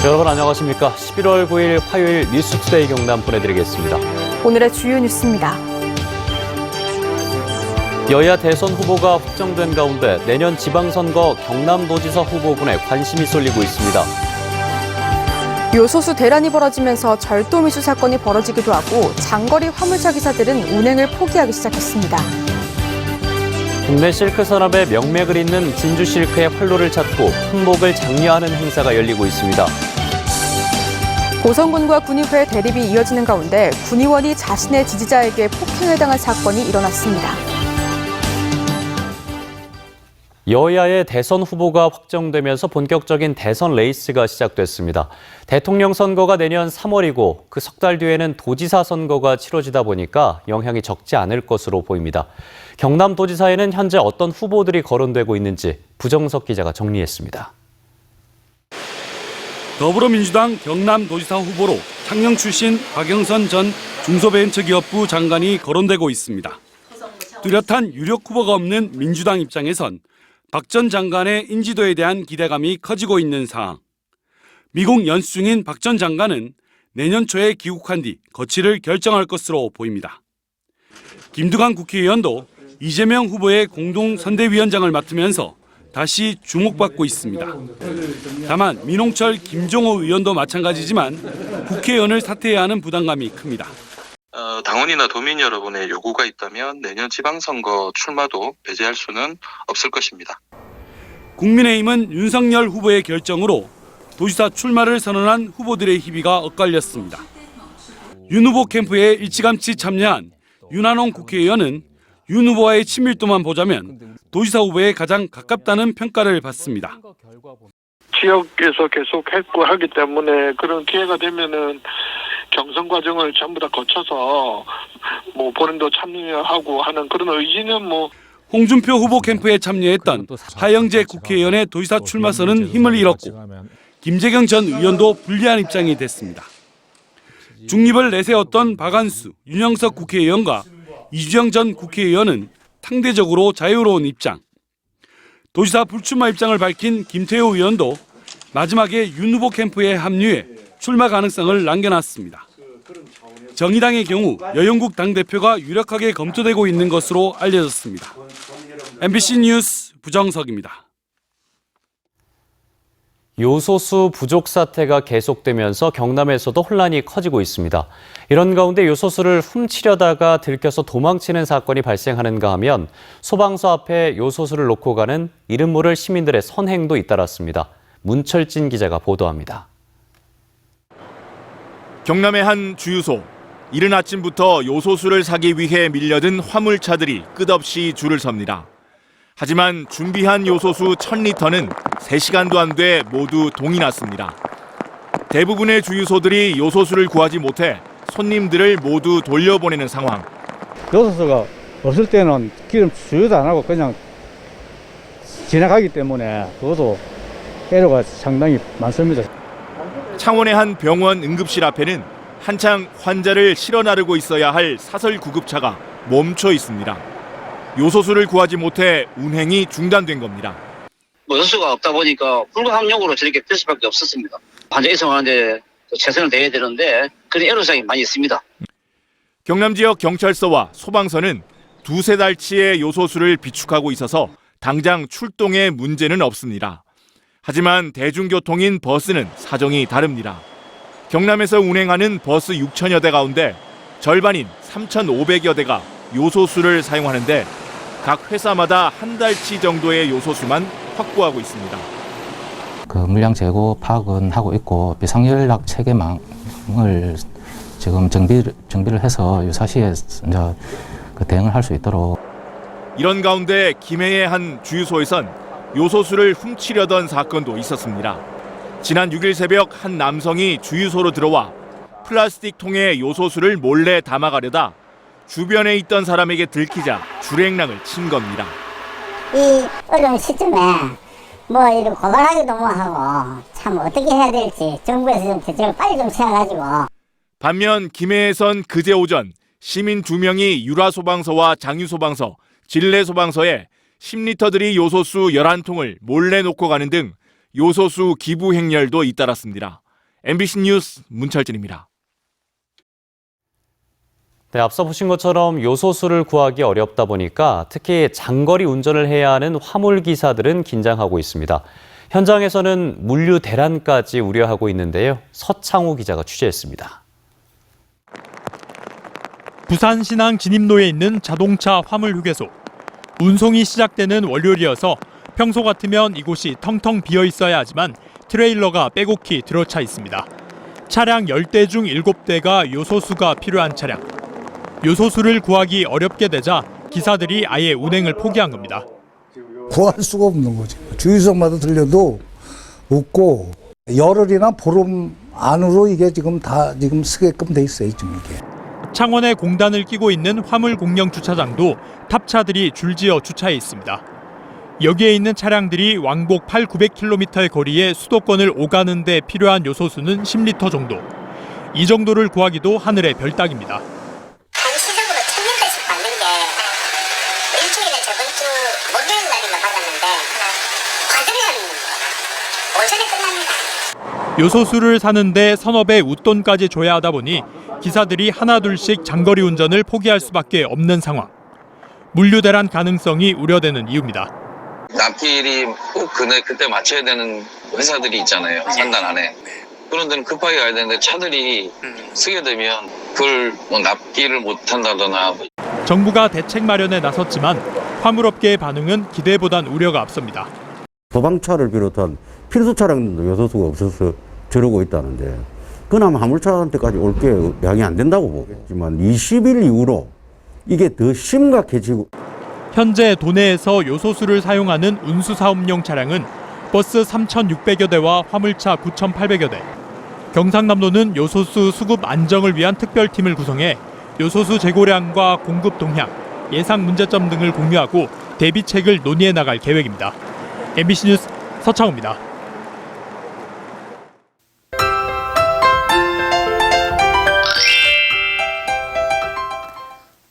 여러분 안녕하십니까? 11월 9일 화요일 뉴스투데이 경남 보내드리겠습니다. 오늘의 주요 뉴스입니다. 여야 대선 후보가 확정된 가운데 내년 지방선거 경남도지사 후보군에 관심이 쏠리고 있습니다. 요소수 대란이 벌어지면서 절도 미수 사건이 벌어지기도 하고 장거리 화물차 기사들은 운행을 포기하기 시작했습니다. 국내 실크 산업의 명맥을 잇는 진주실크의 활로를 찾고 품목을 장려하는 행사가 열리고 있습니다. 고성군과 군의회의 대립이 이어지는 가운데 군의원이 자신의 지지자에게 폭행을 당한 사건이 일어났습니다. 여야의 대선 후보가 확정되면서 본격적인 대선 레이스가 시작됐습니다. 대통령 선거가 내년 3월이고 그 석 달 뒤에는 도지사 선거가 치러지다 보니까 영향이 적지 않을 것으로 보입니다. 경남도지사에는 현재 어떤 후보들이 거론되고 있는지 부정석 기자가 정리했습니다. 더불어민주당 경남도지사 후보로 창녕 출신 박영선 전 중소벤처기업부 장관이 거론되고 있습니다. 뚜렷한 유력 후보가 없는 민주당 입장에선 박 전 장관의 인지도에 대한 기대감이 커지고 있는 상황. 미국 연수 중인 박 전 장관은 내년 초에 귀국한 뒤 거취를 결정할 것으로 보입니다. 김두관 국회의원도 이재명 후보의 공동선대위원장을 맡으면서 다시 주목받고 있습니다. 다만 민홍철, 김종호 의원도 마찬가지지만 국회의원을 사퇴해야 하는 부담감이 큽니다. 당원이나 도민 여러분의 요구가 있다면 내년 지방선거 출마도 배제할 수는 없을 것입니다. 국민의힘은 윤석열 후보의 결정으로 도지사 출마를 선언한 후보들의 희비가 엇갈렸습니다. 윤 후보 캠프에 일찌감치 참여한 윤한홍 국회의원은 윤 후보와의 친밀도만 보자면 도지사 후보에 가장 가깝다는 평가를 받습니다. 지역에서 계속 했고 하기 때문에 그런 기회가 되면은 경선 과정을 전부 다 거쳐서 본인도 참여하고 하는 그런 의지는 홍준표 후보 캠프에 참여했던 하영재 국회의원의 도지사 출마선은 힘을 잃었고 김재경 전 의원도 불리한 입장이 됐습니다. 중립을 내세웠던 박안수, 윤영석 국회의원과 이주영 전 국회의원은 상대적으로 자유로운 입장. 도지사 불출마 입장을 밝힌 김태호 의원도 마지막에 윤 후보 캠프에 합류해 출마 가능성을 남겨놨습니다. 정의당의 경우 여영국 당대표가 유력하게 검토되고 있는 것으로 알려졌습니다. MBC 뉴스 부정석입니다. 요소수 부족 사태가 계속되면서 경남에서도 혼란이 커지고 있습니다. 이런 가운데 요소수를 훔치려다가 들켜서 도망치는 사건이 발생하는가 하면 소방서 앞에 요소수를 놓고 가는 이름 모를 시민들의 선행도 잇따랐습니다. 문철진 기자가 보도합니다. 경남의 한 주유소. 이른 아침부터 요소수를 사기 위해 밀려든 화물차들이 끝없이 줄을 섭니다. 하지만 준비한 요소수 1000리터는 3시간도 안 돼 모두 동이 났습니다. 대부분의 주유소들이 요소수를 구하지 못해 손님들을 모두 돌려보내는 상황. 요소수가 없을 때는 기름 주유도 안 하고 그냥 지나가기 때문에 그것도 애로가 상당히 많습니다. 창원의 한 병원 응급실 앞에는 한창 환자를 실어 나르고 있어야 할 사설 구급차가 멈춰 있습니다. 요소수를 구하지 못해 운행이 중단된 겁니다. 요소수가 없다 보니까 불가항력으로 저렇게 될 수밖에 없었습니다. 환자 이송하는데 최선을 다해야 되는데 그런 애로사항이 많이 있습니다. 경남 지역 경찰서와 소방서는 두세 달치의 요소수를 비축하고 있어서 당장 출동에 문제는 없습니다. 하지만 대중교통인 버스는 사정이 다릅니다. 경남에서 운행하는 버스 6천여 대 가운데 절반인 3,500여 대가 요소수를 사용하는데 각 회사마다 한 달치 정도의 요소수만 확보하고 있습니다. 그 물량 재고 파악은 하고 있고 비상연락 체계망을 지금 정비를 해서 유사시에 이제 대응을 할 수 있도록. 이런 가운데 김해의 한 주유소에선 요소수를 훔치려던 사건도 있었습니다. 지난 6일 새벽 한 남성이 주유소로 들어와 플라스틱 통에 요소수를 몰래 담아가려다 주변에 있던 사람에게 들키자 줄행랑을 친 겁니다. 이 어려운 시점에 이렇게 고발하기도 하고 참 어떻게 해야 될지 정부에서 좀 대책을 빨리 좀 세워가지고. 반면 김해에선 그제 오전 시민 2명이 유라소방서와 장유소방서, 진례소방서에 10리터들이 요소수 11통을 몰래 놓고 가는 등 요소수 기부 행렬도 잇따랐습니다. MBC 뉴스 문철진입니다. 네, 앞서 보신 것처럼 요소수를 구하기 어렵다 보니까 특히 장거리 운전을 해야 하는 화물기사들은 긴장하고 있습니다. 현장에서는 물류 대란까지 우려하고 있는데요. 서창우 기자가 취재했습니다. 부산 신항 진입로에 있는 자동차 화물 휴게소. 운송이 시작되는 월요일이어서 평소 같으면 이곳이 텅텅 비어 있어야 하지만 트레일러가 빼곡히 들어차 있습니다. 차량 10대 중 7대가 요소수가 필요한 차량. 요소수를 구하기 어렵게 되자 기사들이 아예 운행을 포기한 겁니다. 구할 수가 없는 거죠. 주유소마다 들려도 없고 열흘이나 보름 안으로 이게 지금 다 쓰게끔 돼 있어요. 지금 이게. 창원에 공단을 끼고 있는 화물 공영 주차장도 탑차들이 줄지어 주차해 있습니다. 여기에 있는 차량들이 왕복 8,900km의 거리에 수도권을 오가는 데 필요한 요소수는 10리터 정도. 이 정도를 구하기도 하늘의 별따기입니다. 한시적으로 1,000리터씩 받는 게 일주일에 저번 주 목요일 날이면 받았는데 받으면 오전에 끝납니다. 요소수를 사는데 서너 배 웃돈까지 줘야 하다 보니 기사들이 하나둘씩 장거리 운전을 포기할 수밖에 없는 상황. 물류 대란 가능성이 우려되는 이유입니다. 납기일이 꼭 그때 맞춰야 되는 회사들이 있잖아요. 산단 안에. 그런 데는 급하게 가야 되는데 차들이 쓰게 되면 그걸 납기를 못한다거나. 정부가 대책 마련에 나섰지만 화물업계의 반응은 기대보단 우려가 앞섭니다. 소방차를 비롯한 필수 차량들도 요소수가 없어서 저러고 있다는데 그나마 화물차한테까지 올 게 양이 안 된다고 보겠지만 20일 이후로 이게 더 심각해지고. 현재 도내에서 요소수를 사용하는 운수사업용 차량은 버스 3,600여 대와 화물차 9,800여 대. 경상남도는 요소수 수급 안정을 위한 특별팀을 구성해 요소수 재고량과 공급 동향, 예상 문제점 등을 공유하고 대비책을 논의해 나갈 계획입니다. MBC 뉴스 서창우입니다.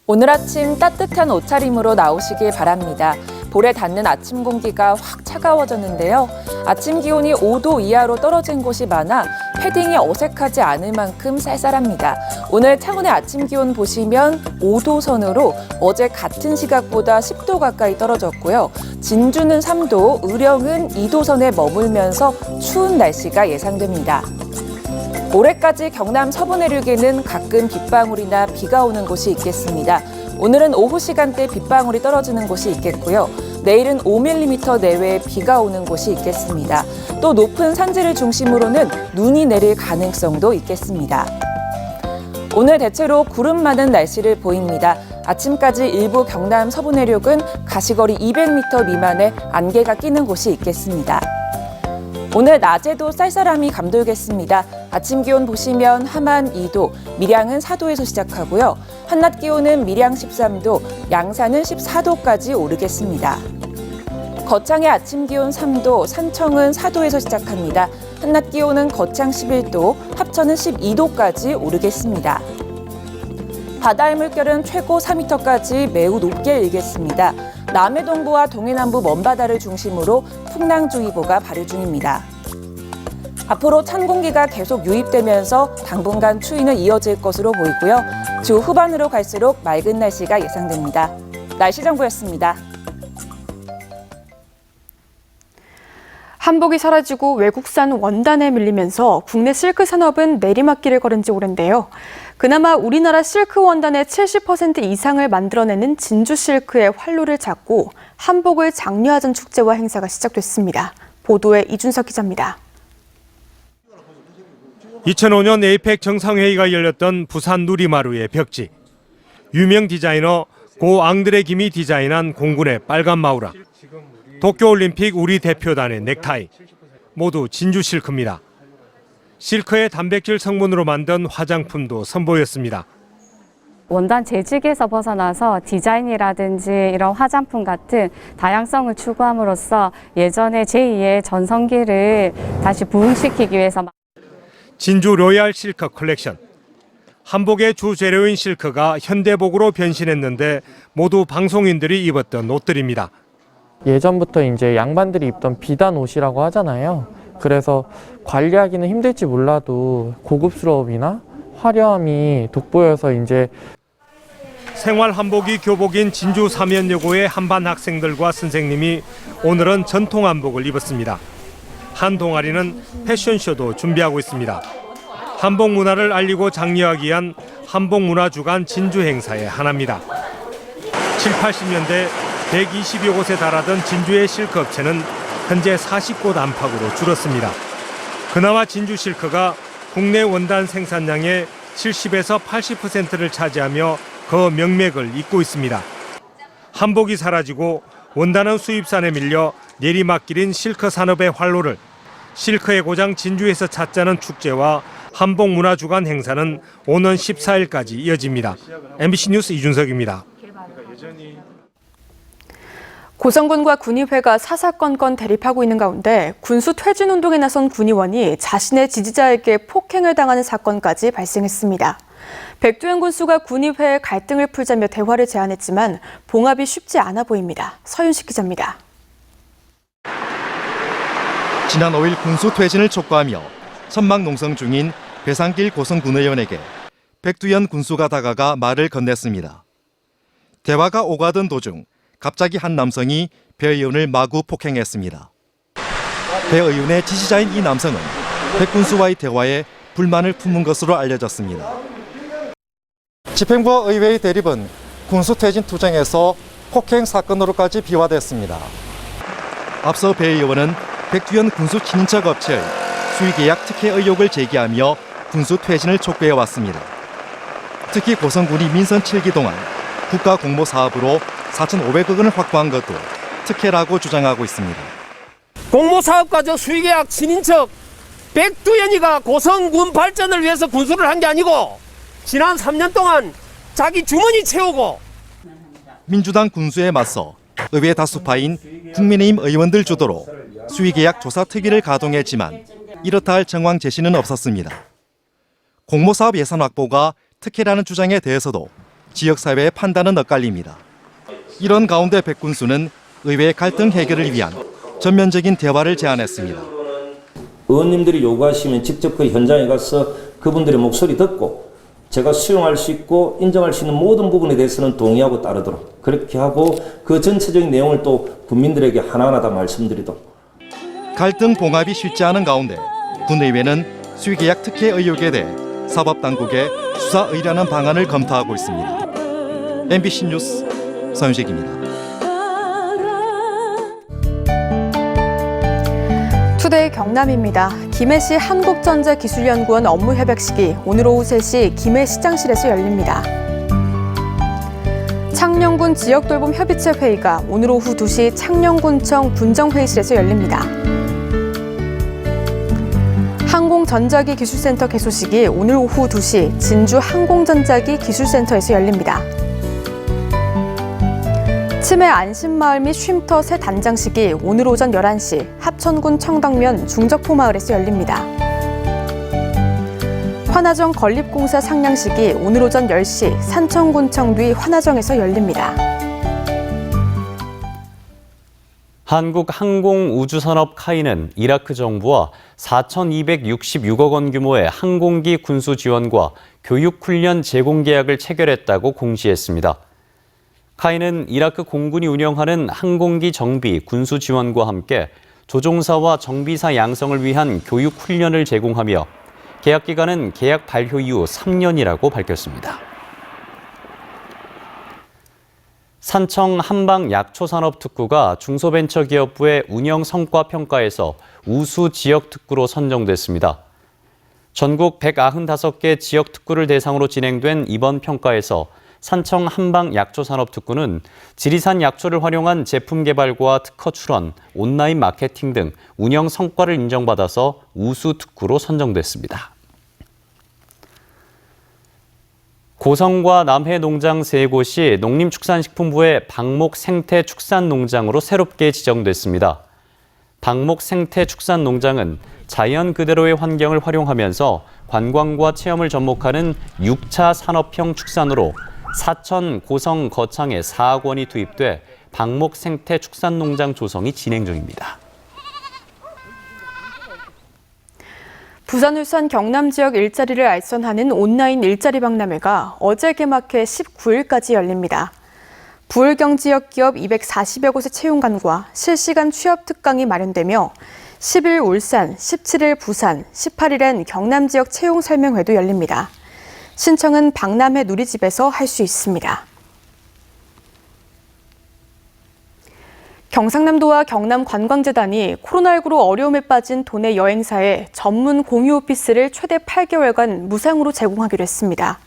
오늘 아침 따뜻한 옷차림으로 나오시길 바랍니다. 볼에 닿는 아침 공기가 확 차가워졌는데요. 아침 기온이 5도 이하로 떨어진 곳이 많아 패딩이 어색하지 않을 만큼 쌀쌀합니다. 오늘 창원의 아침 기온 보시면 5도 선으로 어제 같은 시각보다 10도 가까이 떨어졌고요. 진주는 3도, 의령은 2도 선에 머물면서 추운 날씨가 예상됩니다. 올해까지 경남 서부 내륙에는 가끔 빗방울이나 비가 오는 곳이 있겠습니다. 오늘은 오후 시간대 빗방울이 떨어지는 곳이 있겠고요. 내일은 5mm 내외의 비가 오는 곳이 있겠습니다. 또 높은 산지를 중심으로는 눈이 내릴 가능성도 있겠습니다. 오늘 대체로 구름 많은 날씨를 보입니다. 아침까지 일부 경남 서부 내륙은 가시거리 200m 미만의 안개가 끼는 곳이 있겠습니다. 오늘 낮에도 쌀쌀함이 감돌겠습니다. 아침 기온 보시면 함안 2도, 밀양은 4도에서 시작하고요. 한낮 기온은 밀양 13도, 양산은 14도까지 오르겠습니다. 거창의 아침 기온 3도, 산청은 4도에서 시작합니다. 한낮 기온은 거창 11도, 합천은 12도까지 오르겠습니다. 바다의 물결은 최고 4m까지 매우 높게 일겠습니다. 남해 동부와 동해남부 먼바다를 중심으로 풍랑주의보가 발효 중입니다. 앞으로 찬 공기가 계속 유입되면서 당분간 추위는 이어질 것으로 보이고요. 주 후반으로 갈수록 맑은 날씨가 예상됩니다. 날씨 정보였습니다. 한복이 사라지고 외국산 원단에 밀리면서 국내 실크 산업은 내리막길을 걸은 지 오랜데요. 그나마 우리나라 실크 원단의 70% 이상을 만들어내는 진주 실크의 활로를 잡고 한복을 장려하자는 축제와 행사가 시작됐습니다. 보도에 이준석 기자입니다. 2005년 에이펙 정상회의가 열렸던 부산 누리마루의 벽지. 유명 디자이너 고 앙드레 김이 디자인한 공군의 빨간 마우라. 도쿄올림픽 우리 대표단의 넥타이. 모두 진주 실크입니다. 실크의 단백질 성분으로 만든 화장품도 선보였습니다. 원단 재직에서 벗어나서 디자인이라든지 이런 화장품 같은 다양성을 추구함으로써 예전의 제2의 전성기를 다시 부흥시키기 위해서 진주 로얄 실크 컬렉션. 한복의 주 재료인 실크가 현대복으로 변신했는데 모두 방송인들이 입었던 옷들입니다. 예전부터 이제 양반들이 입던 비단 옷이라고 하잖아요. 그래서 관리하기는 힘들지 몰라도 고급스러움이나 화려함이 돋보여서 이제 생활 한복이 교복인 진주 사면여고의 한반 학생들과 선생님이 오늘은 전통 한복을 입었습니다. 한 동아리는 패션쇼도 준비하고 있습니다. 한복 문화를 알리고 장려하기 위한 한복문화주간 진주 행사의 하나입니다. 7, 80년대 120여 곳에 달하던 진주의 실크 업체는 현재 40곳 안팎으로 줄었습니다. 그나마 진주 실크가 국내 원단 생산량의 70에서 80%를 차지하며 그 명맥을 잇고 있습니다. 한복이 사라지고 원단은 수입산에 밀려 내리막길인 실크 산업의 활로를 실크의 고장 진주에서 찾자는 축제와 한복문화주간 행사는 오는 14일까지 이어집니다. MBC 뉴스 이준석입니다. 고성군과 군의회가 사사건건 대립하고 있는 가운데 군수 퇴진 운동에 나선 군의원이 자신의 지지자에게 폭행을 당하는 사건까지 발생했습니다. 백두현 군수가 군의회의 갈등을 풀자며 대화를 제안했지만 봉합이 쉽지 않아 보입니다. 서윤식 기자입니다. 지난 5일 군수 퇴진을 촉구하며 천막 농성 중인 배상길 고성군의원에게 백두현 군수가 다가가 말을 건넸습니다. 대화가 오가던 도중 갑자기 한 남성이 배 의원을 마구 폭행했습니다. 배 의원의 지지자인 이 남성은 백 군수와의 대화에 불만을 품은 것으로 알려졌습니다. 집행부와 의회의 대립은 군수 퇴진 투쟁에서 폭행 사건으로까지 비화됐습니다. 앞서 배 의원은 백두현 군수 친인척 업체의 수의계약 특혜 의혹을 제기하며 군수 퇴진을 촉구해왔습니다. 특히 고성군이 민선 7기 동안 국가 공모 사업으로 4,500억 원을 확보한 것도 특혜라고 주장하고 있습니다. 공모사업가적 수의계약 친인척 백두현이가 고성군 발전을 위해서 군수를 한 게 아니고 지난 3년 동안 자기 주머니 채우고 민주당 군수에 맞서 의회 다수파인 국민의힘 의원들 주도로 수의계약 조사 특위를 가동했지만 이렇다 할 정황 제시는 없었습니다. 공모사업 예산 확보가 특혜라는 주장에 대해서도 지역사회의 판단은 엇갈립니다. 이런 가운데 백 군수는 의회 갈등 해결을 위한 전면적인 대화를 제안했습니다. 의원님들이 요구하시면 직접 그 현장에 가서 그분들의 목소리 듣고 제가 수용할 수 있고 인정할 수 있는 모든 부분에 대해서는 동의하고 따르도록 그렇게 하고 그 전체적인 내용을 또 국민들에게 하나하나 다 말씀드리도록. 갈등 봉합이 쉽지 않은 가운데 군의회는 수의계약 특혜 의혹에 대해 사법당국에 수사 의뢰하는 방안을 검토하고 있습니다. MBC 뉴스 서윤식입니다. 투데이 경남입니다. 김해시 한국전자기술연구원 업무협약식이 오늘 오후 3시 김해시장실에서 열립니다. 창녕군 지역돌봄협의체 회의가 오늘 오후 2시 창녕군청 군정회의실에서 열립니다. 항공전자기 기술센터 개소식이 오늘 오후 2시 진주 항공전자기 기술센터에서 열립니다. 치매 안심마을 및 쉼터 새 단장식이 오늘 오전 11시 합천군 청덕면 중적포마을에서 열립니다. 환화정 건립공사 상량식이 오늘 오전 10시 산청군청 뒤 환화정에서 열립니다. 한국항공우주산업 카이는 이라크 정부와 4,266억 원 규모의 항공기 군수 지원과 교육훈련 제공 계약을 체결했다고 공시했습니다. 카이는 이라크 공군이 운영하는 항공기 정비, 군수 지원과 함께 조종사와 정비사 양성을 위한 교육훈련을 제공하며 계약 기간은 계약 발효 이후 3년이라고 밝혔습니다. 산청 한방약초산업특구가 중소벤처기업부의 운영 성과 평가에서 우수 지역특구로 선정됐습니다. 전국 195개 지역특구를 대상으로 진행된 이번 평가에서 산청 한방약초산업특구는 지리산 약초를 활용한 제품 개발과 특허 출원, 온라인 마케팅 등 운영 성과를 인정받아서 우수 특구로 선정됐습니다. 고성과 남해 농장 3곳이 농림축산식품부의 방목 생태축산농장으로 새롭게 지정됐습니다. 방목 생태축산농장은 자연 그대로의 환경을 활용하면서 관광과 체험을 접목하는 6차 산업형 축산으로 사천, 고성, 거창에 4억 원이 투입돼 방목 생태축산농장 조성이 진행 중입니다. 부산, 울산, 경남 지역 일자리를 알선하는 온라인 일자리 박람회가 어제 개막해 19일까지 열립니다. 부울경 지역 기업 240여 곳의 채용관과 실시간 취업 특강이 마련되며 10일 울산, 17일 부산, 18일엔 경남 지역 채용 설명회도 열립니다. 신청은 박람회 누리집에서 할 수 있습니다. 경상남도와 경남관광재단이 코로나19로 어려움에 빠진 도내 여행사에 전문 공유 오피스를 최대 8개월간 무상으로 제공하기로 했습니다.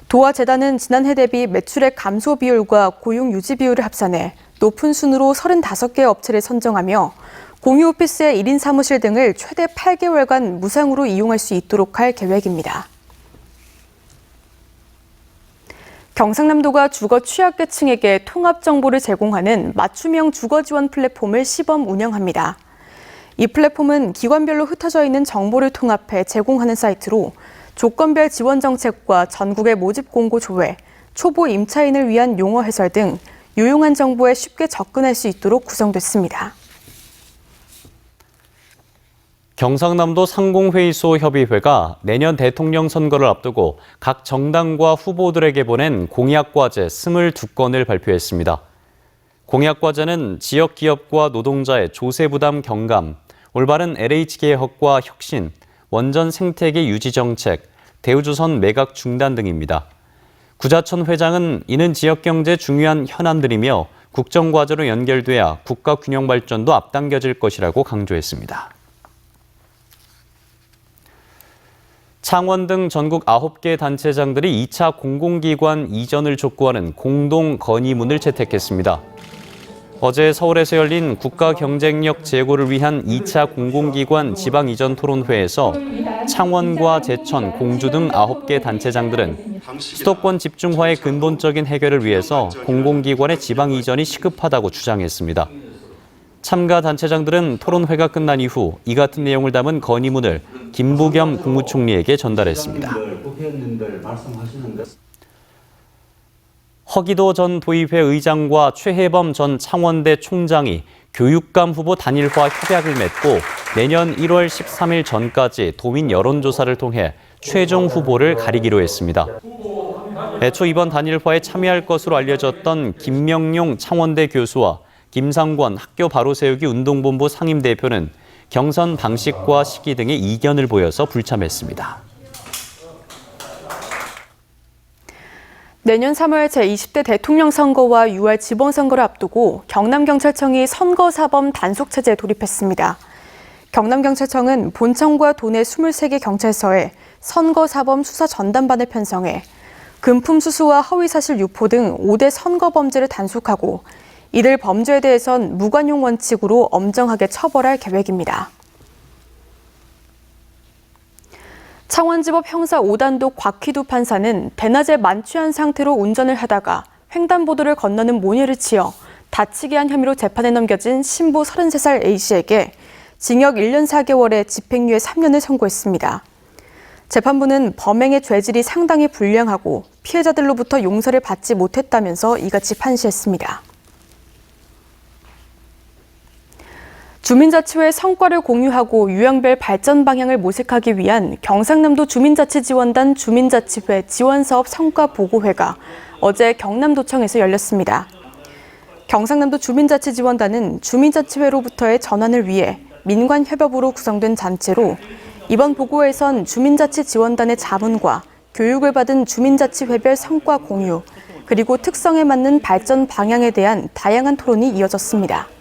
도와 재단은 지난해 대비 매출액 감소 비율과 고용 유지 비율을 합산해 높은 순으로 35개 업체를 선정하며 공유 오피스의 1인 사무실 등을 최대 8개월간 무상으로 이용할 수 있도록 할 계획입니다. 경상남도가 주거 취약계층에게 통합 정보를 제공하는 맞춤형 주거 지원 플랫폼을 시범 운영합니다. 이 플랫폼은 기관별로 흩어져 있는 정보를 통합해 제공하는 사이트로 조건별 지원 정책과 전국의 모집 공고 조회, 초보 임차인을 위한 용어 해설 등 유용한 정보에 쉽게 접근할 수 있도록 구성됐습니다. 경상남도 상공회의소 협의회가 내년 대통령 선거를 앞두고 각 정당과 후보들에게 보낸 공약과제 22건을 발표했습니다. 공약과제는 지역 기업과 노동자의 조세 부담 경감, 올바른 LH개혁과 혁신, 원전 생태계 유지 정책, 대우조선 매각 중단 등입니다. 구자천 회장은 이는 지역경제 중요한 현안들이며 국정과제로 연결돼야 국가 균형 발전도 앞당겨질 것이라고 강조했습니다. 창원 등 전국 9개 단체장들이 2차 공공기관 이전을 촉구하는 공동 건의문을 채택했습니다. 어제 서울에서 열린 국가 경쟁력 제고를 위한 2차 공공기관 지방 이전 토론회에서 창원과 제천, 공주 등 9개 단체장들은 수도권 집중화의 근본적인 해결을 위해서 공공기관의 지방 이전이 시급하다고 주장했습니다. 참가 단체장들은 토론회가 끝난 이후 이 같은 내용을 담은 건의문을 김부겸 국무총리에게 전달했습니다. 허기도 전 도의회 의장과 최혜범 전 창원대 총장이 교육감 후보 단일화 협약을 맺고 내년 1월 13일 전까지 도민 여론조사를 통해 최종 후보를 가리기로 했습니다. 애초 이번 단일화에 참여할 것으로 알려졌던 김명용 창원대 교수와 김상권 학교 바로 세우기 운동본부 상임대표는 경선 방식과 시기 등의 이견을 보여서 불참했습니다. 내년 3월 제20대 대통령 선거와 6월 지방선거를 앞두고 경남경찰청이 선거사범 단속체제에 돌입했습니다. 경남경찰청은 본청과 도내 23개 경찰서에 선거사범 수사 전담반을 편성해 금품 수수와 허위사실 유포 등 5대 선거범죄를 단속하고 이들 범죄에 대해선 무관용 원칙으로 엄정하게 처벌할 계획입니다. 창원지법 형사 5단독 곽희두 판사는 대낮에 만취한 상태로 운전을 하다가 횡단보도를 건너는 모녀를 치어 다치게 한 혐의로 재판에 넘겨진 신부 33살 A씨에게 징역 1년 4개월에 집행유예 3년을 선고했습니다. 재판부는 범행의 죄질이 상당히 불량하고 피해자들로부터 용서를 받지 못했다면서 이같이 판시했습니다. 주민자치회의 성과를 공유하고 유형별 발전 방향을 모색하기 위한 경상남도 주민자치지원단 주민자치회 지원사업 성과보고회가 어제 경남도청에서 열렸습니다. 경상남도 주민자치지원단은 주민자치회로부터의 전환을 위해 민관협업으로 구성된 단체로 이번 보고회에선 주민자치지원단의 자문과 교육을 받은 주민자치회별 성과 공유, 그리고 특성에 맞는 발전 방향에 대한 다양한 토론이 이어졌습니다.